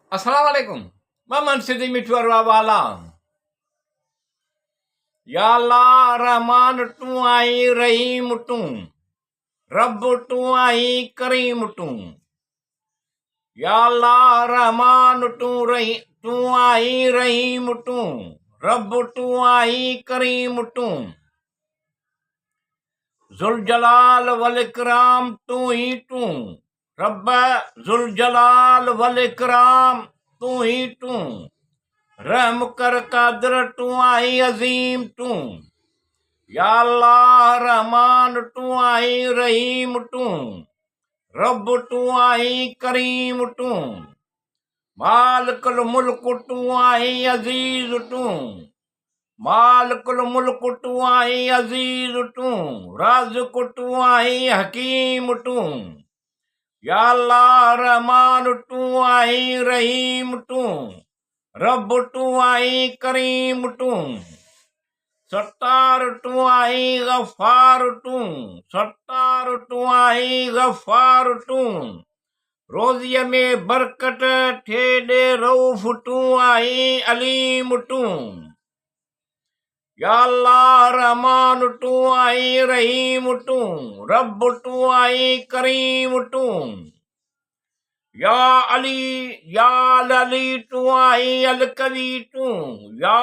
Assalamualaikum. Maman sidi mitu arwala. Ya Allah Rahman tu ai Rahim tu. Rabb tu ai Karim tu. Ya Allah Rahman tu ai Rahim tu. Rabb tu ai Karim tu. Zul Jalal wal Ikram tu ही तू. रब्ब जुल जलाल वल इकराम तू ही तू. रहम कर कादर तू आई अजीम तू. या अल्लाह रहमान तू आई रहीम तू. रब तू आई करीम तू. मालिकुल मुल्क तू आई अजीज तू. मालिकुल मुल्क तू आई अजीज तू. राज़िक तू आई हकीम तू. या अल्लाह रहमान तू आई रहीम तू. रब तू आई करीम तू. सत्तार तू आई गफ्फार तू. सत्तार तू आई गफ्फार तू. रोज़ीअ में बरकत थे दे रऊफ़ तू आई अलीम तू. या अल्लाह रहमान तू आई रहीम तू. रब तू आई करीम तू. या अली तू आई अलकवी तू. या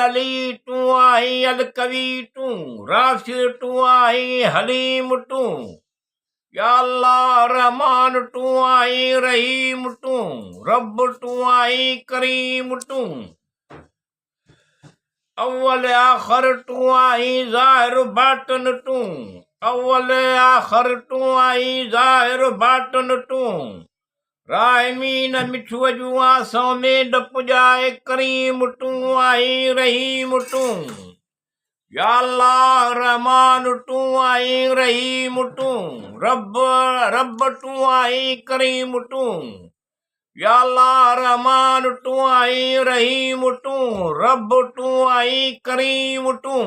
अली तू आई अलकवी तू. राशिद तू आई हलीम तू. या अल्लाह रहमान तू आई रहीम तू. रब तू आई करीम तू. अव्वल आखिर तू आई ज़ाहिर बातिन तू. अव्वल आखिर तू आई ज़ाहिर बातिन तू. रायमीन मिठुअ जूं आसों में डप जाए करीम तू आई रहीम तू. या अल्लाह रहमान तू आई रहीम तू. रब तू आई करीम तू. या अल्लाह रहमान तू आई रहीम तू. रब तू आई करीम तू.